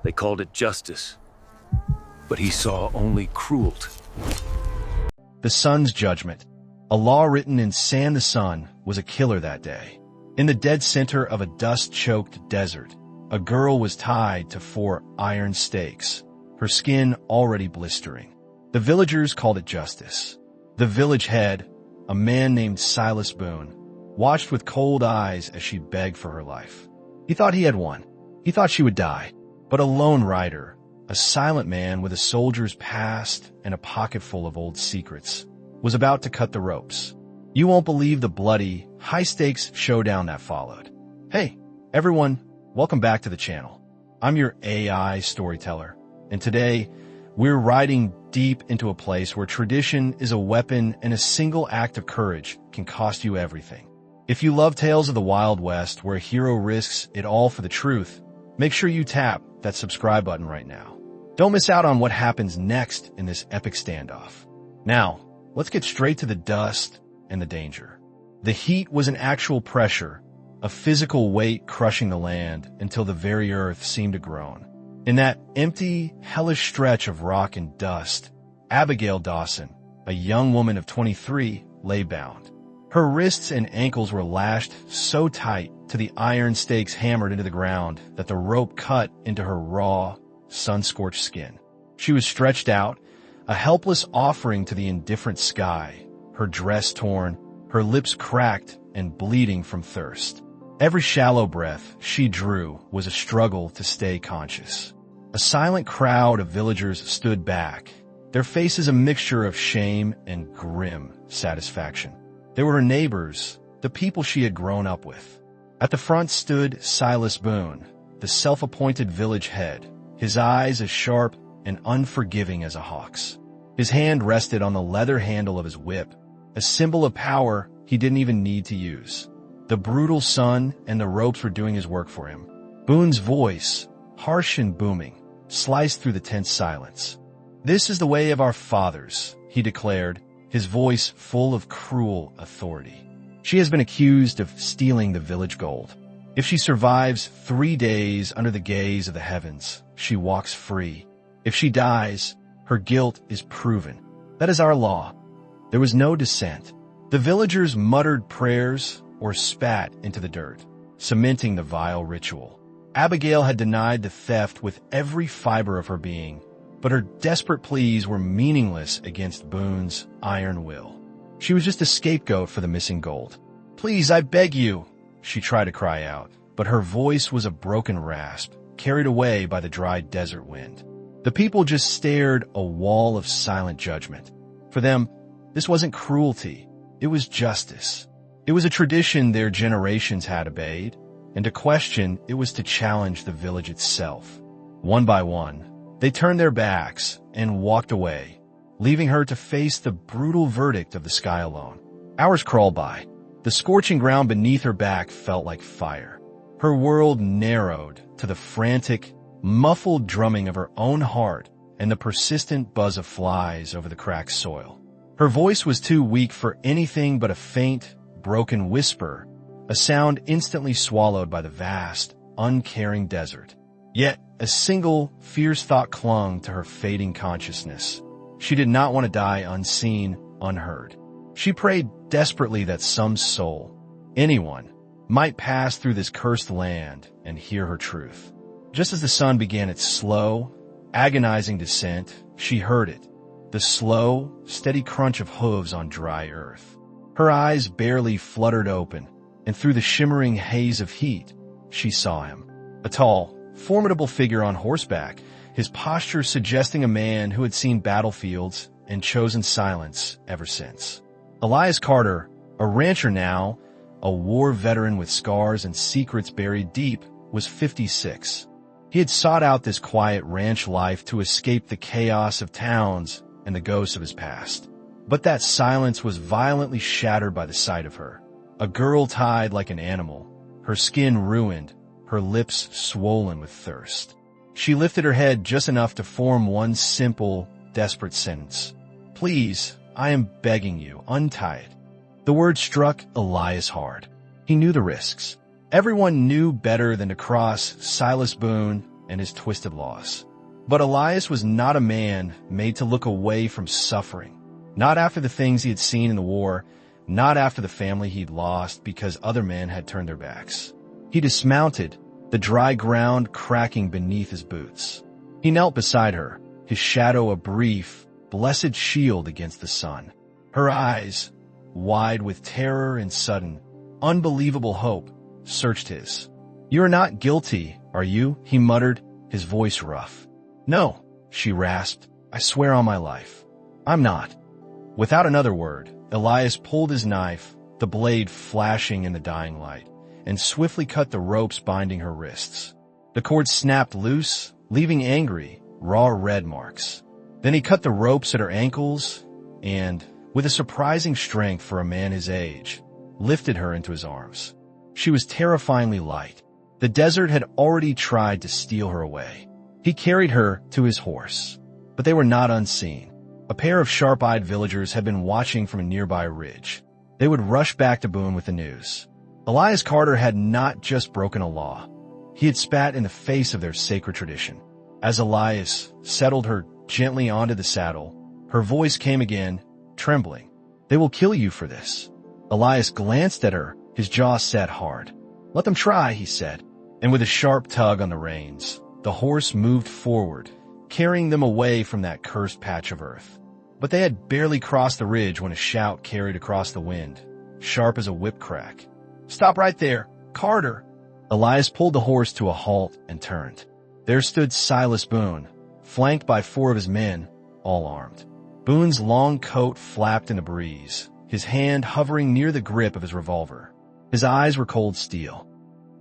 They called it justice, but he saw only cruelty. The sun's judgment. A law written in sand. The sun was a killer that day. In the dead center of a dust-choked desert, a girl was tied to 4 iron stakes, her skin already blistering. The villagers called it justice. The village head, a man named Silas Boone, watched with cold eyes as she begged for her life. He thought he had won. He thought she would die. But a lone rider, a silent man with a soldier's past and a pocket full of old secrets, was about to cut the ropes. You won't believe the bloody, high-stakes showdown that followed. Hey, everyone, welcome back to the channel. I'm your AI storyteller, and today, we're riding deep into a place where tradition is a weapon and a single act of courage can cost you everything. If you love tales of the Wild West where a hero risks it all for the truth, make sure you tap that subscribe button right now. Don't miss out on what happens next in this epic standoff. Now, let's get straight to the dust and the danger. The heat was an actual pressure, a physical weight crushing the land until the very earth seemed to groan. In that empty, hellish stretch of rock and dust, Abigail Dawson, a young woman of 23, lay bound. Her wrists and ankles were lashed so tight to the iron stakes hammered into the ground that the rope cut into her raw, sun-scorched skin. She was stretched out, a helpless offering to the indifferent sky, her dress torn, her lips cracked and bleeding from thirst. Every shallow breath she drew was a struggle to stay conscious. A silent crowd of villagers stood back, their faces a mixture of shame and grim satisfaction. They were her neighbors, the people she had grown up with. At the front stood Silas Boone, the self-appointed village head, his eyes as sharp and unforgiving as a hawk's. His hand rested on the leather handle of his whip, a symbol of power he didn't even need to use. The brutal sun and the ropes were doing his work for him. Boone's voice, harsh and booming, sliced through the tense silence. "This is the way of our fathers," he declared, his voice full of cruel authority. "She has been accused of stealing the village gold. If she survives 3 days under the gaze of the heavens, she walks free. If she dies, her guilt is proven. That is our law." There was no dissent. The villagers muttered prayers or spat into the dirt, cementing the vile ritual. Abigail had denied the theft with every fiber of her being, but her desperate pleas were meaningless against Boone's iron will. She was just a scapegoat for the missing gold. "Please, I beg you," she tried to cry out, but her voice was a broken rasp, carried away by the dry desert wind. The people just stared, a wall of silent judgment. For them, this wasn't cruelty, it was justice. It was a tradition their generations had obeyed, and to question it was to challenge the village itself. One by one, they turned their backs and walked away, leaving her to face the brutal verdict of the sky alone. Hours crawled by. The scorching ground beneath her back felt like fire. Her world narrowed to the frantic, muffled drumming of her own heart and the persistent buzz of flies over the cracked soil. Her voice was too weak for anything but a faint, broken whisper, a sound instantly swallowed by the vast, uncaring desert. Yet, a single, fierce thought clung to her fading consciousness. She did not want to die unseen, unheard. She prayed desperately that some soul, anyone, might pass through this cursed land and hear her truth. Just as the sun began its slow, agonizing descent, she heard it, the slow, steady crunch of hooves on dry earth. Her eyes barely fluttered open, and through the shimmering haze of heat, she saw him. A tall, formidable figure on horseback, his posture suggesting a man who had seen battlefields and chosen silence ever since. Elias Carter, a rancher now, a war veteran with scars and secrets buried deep, was 56. He had sought out this quiet ranch life to escape the chaos of towns and the ghosts of his past. But that silence was violently shattered by the sight of her. A girl tied like an animal, her skin ruined, her lips swollen with thirst. She lifted her head just enough to form one simple, desperate sentence. "Please, I am begging you, untie it." The word struck Elias hard. He knew the risks. Everyone knew better than to cross Silas Boone, and his twisted laws. But Elias was not a man made to look away from suffering. Not after the things he had seen in the war, not after the family he'd lost because other men had turned their backs. He dismounted, the dry ground cracking beneath his boots. He knelt beside her, his shadow a brief, blessed shield against the sun. Her eyes, wide with terror and sudden, unbelievable hope, searched his. "You are not guilty, are you?" he muttered, his voice rough. "No," she rasped. "I swear on my life. I'm not." Without another word, Elias pulled his knife, the blade flashing in the dying light, and swiftly cut the ropes binding her wrists. The cord snapped loose, leaving angry, raw red marks. Then he cut the ropes at her ankles and, with a surprising strength for a man his age, lifted her into his arms. She was terrifyingly light. The desert had already tried to steal her away. He carried her to his horse, but they were not unseen. A pair of sharp-eyed villagers had been watching from a nearby ridge. They would rush back to Boone with the news. Elias Carter had not just broken a law. He had spat in the face of their sacred tradition. As Elias settled her gently onto the saddle, her voice came again, trembling. "They will kill you for this." Elias glanced at her, his jaw set hard. "Let them try," he said, and with a sharp tug on the reins, the horse moved forward, carrying them away from that cursed patch of earth. But they had barely crossed the ridge when a shout carried across the wind, sharp as a whip crack. "Stop right there, Carter!" Elias pulled the horse to a halt and turned. There stood Silas Boone, flanked by 4 of his men, all armed. Boone's long coat flapped in the breeze, his hand hovering near the grip of his revolver. His eyes were cold steel.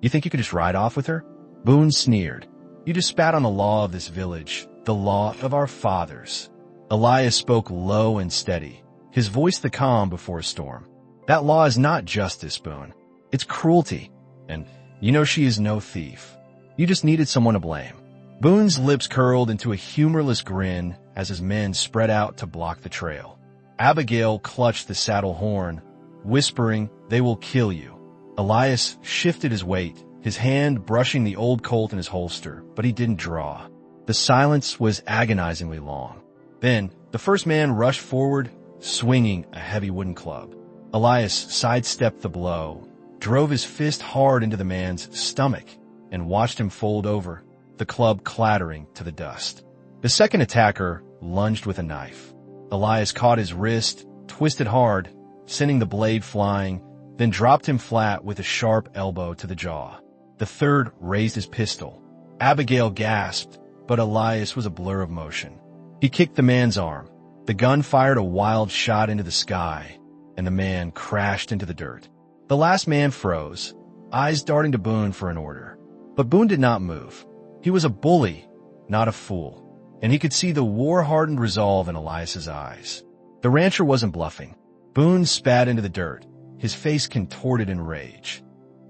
"You think you could just ride off with her?" Boone sneered. "You just spat on the law of this village, the law of our fathers." Elias spoke low and steady, his voice the calm before a storm. "That law is not justice, Boone. It's cruelty. And you know she is no thief. You just needed someone to blame." Boone's lips curled into a humorless grin as his men spread out to block the trail. Abigail clutched the saddle horn, whispering, "They will kill you." Elias shifted his weight, his hand brushing the old Colt in his holster, but he didn't draw. The silence was agonizingly long. Then, the first man rushed forward, swinging a heavy wooden club. Elias sidestepped the blow, drove his fist hard into the man's stomach, and watched him fold over, the club clattering to the dust. The second attacker lunged with a knife. Elias caught his wrist, twisted hard, sending the blade flying, then dropped him flat with a sharp elbow to the jaw. The third raised his pistol. Abigail gasped, but Elias was a blur of motion. He kicked the man's arm. The gun fired a wild shot into the sky, and the man crashed into the dirt. The last man froze, eyes darting to Boone for an order. But Boone did not move. He was a bully, not a fool, and he could see the war-hardened resolve in Elias's eyes. The rancher wasn't bluffing. Boone spat into the dirt, his face contorted in rage.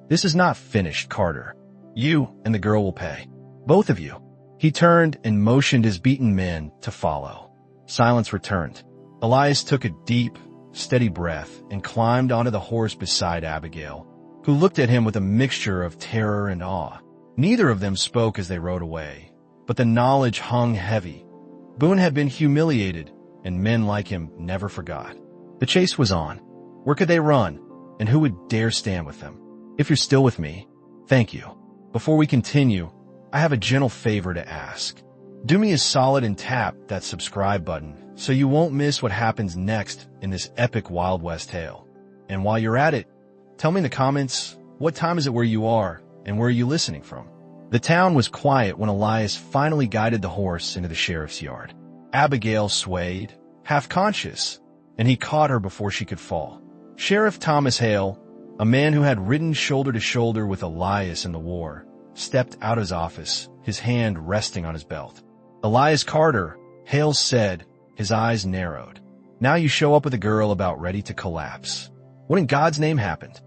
"This is not finished, Carter. You and the girl will pay. Both of you." He turned and motioned his beaten men to follow. Silence returned. Elias took a deep, steady breath and climbed onto the horse beside Abigail, who looked at him with a mixture of terror and awe. Neither of them spoke as they rode away, but the knowledge hung heavy. Boone had been humiliated, and men like him never forgot. The chase was on. Where could they run, and who would dare stand with them? If you're still with me, thank you. Before we continue, I have a gentle favor to ask. Do me a solid and tap that subscribe button so you won't miss what happens next in this epic Wild West tale. And while you're at it, tell me in the comments, what time is it where you are and where are you listening from? The town was quiet when Elias finally guided the horse into the sheriff's yard. Abigail swayed, half conscious, and he caught her before she could fall. Sheriff Thomas Hale, a man who had ridden shoulder to shoulder with Elias in the war, stepped out of his office, his hand resting on his belt. "Elias Carter," Hale said, his eyes narrowed. "Now you show up with a girl about ready to collapse. What in God's name happened?"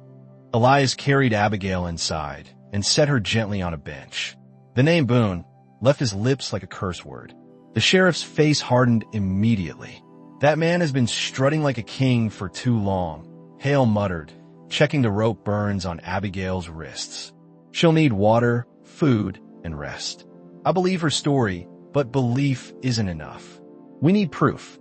Elias carried Abigail inside and set her gently on a bench. The name Boone left his lips like a curse word. The sheriff's face hardened immediately. "That man has been strutting like a king for too long," Hale muttered, checking the rope burns on Abigail's wrists. "She'll need water, food, and rest." I believe her story, but belief isn't enough. We need proof.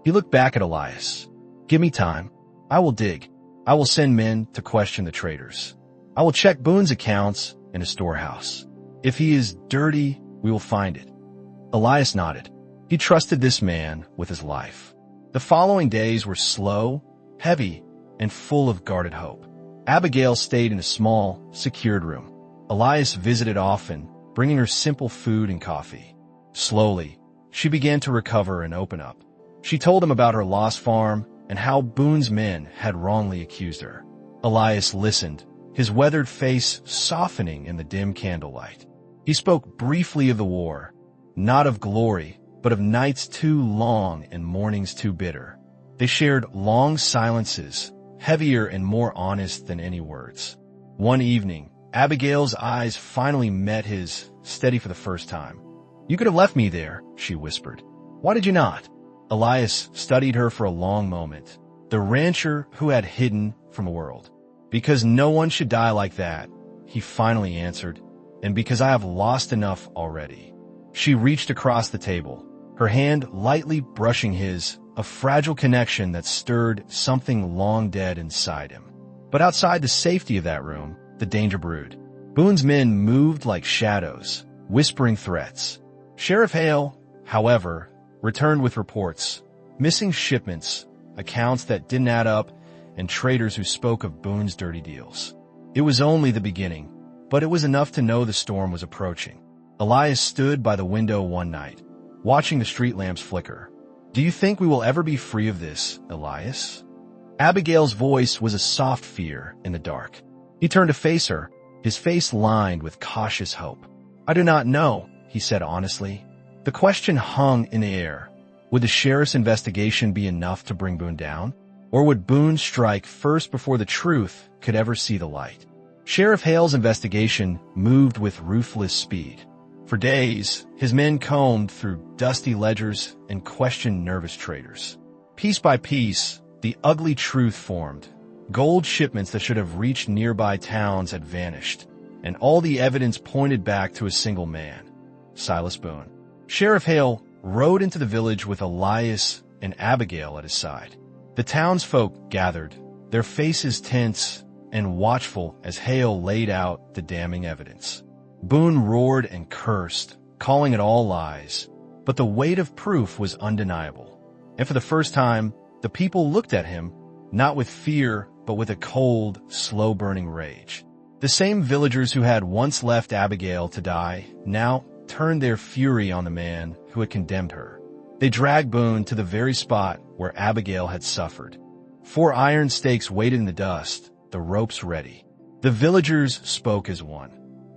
He looked back at Elias. Give me time. I will dig. I will send men to question the traitors. I will check Boone's accounts in a storehouse. If he is dirty, we will find it. Elias nodded. He trusted this man with his life. The following days were slow, heavy, and full of guarded hope. Abigail stayed in a small, secured room. Elias visited often, bringing her simple food and coffee. Slowly, she began to recover and open up. She told him about her lost farm and how Boone's men had wrongly accused her. Elias listened, his weathered face softening in the dim candlelight. He spoke briefly of the war, not of glory, but of nights too long and mornings too bitter. They shared long silences, heavier and more honest than any words. One evening, Abigail's eyes finally met his, steady for the first time. You could have left me there, she whispered. Why did you not? Elias studied her for a long moment, the rancher who had hidden from the world. Because no one should die like that, he finally answered, and because I have lost enough already. She reached across the table, her hand lightly brushing his, a fragile connection that stirred something long dead inside him. But outside the safety of that room, the danger brewed. Boone's men moved like shadows, whispering threats. Sheriff Hale, however, returned with reports, missing shipments, accounts that didn't add up, and traders who spoke of Boone's dirty deals. It was only the beginning, but it was enough to know the storm was approaching. Elias stood by the window one night, watching the street lamps flicker. Do you think we will ever be free of this, Elias? Abigail's voice was a soft fear in the dark. He turned to face her, his face lined with cautious hope. I do not know, he said honestly. The question hung in the air. Would the sheriff's investigation be enough to bring Boone down? Or would Boone strike first before the truth could ever see the light? Sheriff Hale's investigation moved with ruthless speed. For days, his men combed through dusty ledgers and questioned nervous traders. Piece by piece, the ugly truth formed. Gold shipments that should have reached nearby towns had vanished, and all the evidence pointed back to a single man, Silas Boone. Sheriff Hale rode into the village with Elias and Abigail at his side. The townsfolk gathered, their faces tense and watchful as Hale laid out the damning evidence. Boone roared and cursed, calling it all lies, but the weight of proof was undeniable. And for the first time, the people looked at him, not with fear, but with a cold, slow-burning rage. The same villagers who had once left Abigail to die now turned their fury on the man who had condemned her. They dragged Boone to the very spot where Abigail had suffered. 4 iron stakes waited in the dust, the ropes ready. The villagers spoke as one.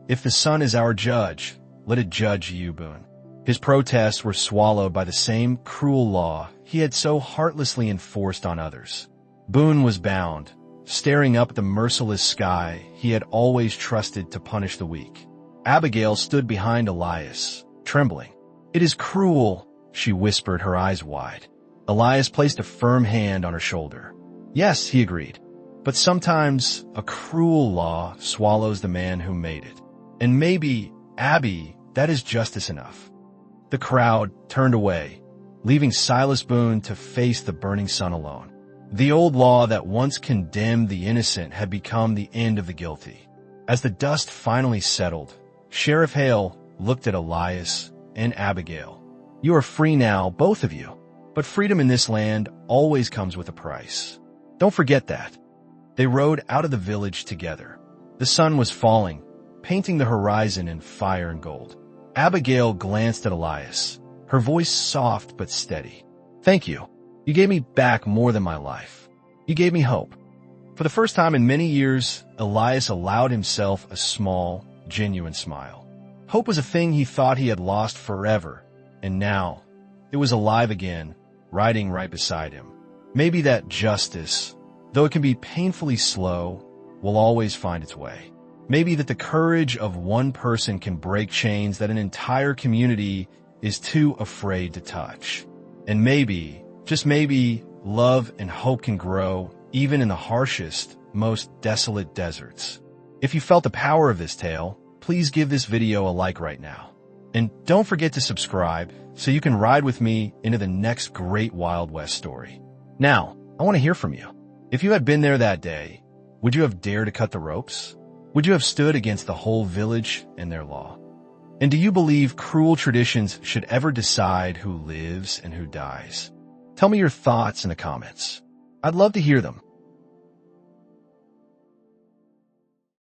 If the sun is our judge, let it judge you, Boone. His protests were swallowed by the same cruel law he had so heartlessly enforced on others. Boone was bound, staring up at the merciless sky he had always trusted to punish the weak. Abigail stood behind Elias, trembling. It is cruel, she whispered, her eyes wide. Elias placed a firm hand on her shoulder. Yes, he agreed. But sometimes a cruel law swallows the man who made it. And maybe, Abby, that is justice enough. The crowd turned away, leaving Silas Boone to face the burning sun alone. The old law that once condemned the innocent had become the end of the guilty. As the dust finally settled, Sheriff Hale looked at Elias and Abigail. You are free now, both of you. But freedom in this land always comes with a price. Don't forget that. They rode out of the village together. The sun was falling, painting the horizon in fire and gold. Abigail glanced at Elias, her voice soft but steady. Thank you. You gave me back more than my life. You gave me hope. For the first time in many years, Elias allowed himself a small, genuine smile. Hope was a thing he thought he had lost forever, and now it was alive again, riding right beside him. Maybe that justice, though it can be painfully slow, will always find its way. Maybe that the courage of one person can break chains that an entire community is too afraid to touch. And maybe, just maybe, love and hope can grow even in the harshest, most desolate deserts. If you felt the power of this tale, please give this video a like right now. And don't forget to subscribe so you can ride with me into the next great Wild West story. Now, I want to hear from you. If you had been there that day, would you have dared to cut the ropes? Would you have stood against the whole village and their law? And do you believe cruel traditions should ever decide who lives and who dies? Tell me your thoughts in the comments. I'd love to hear them.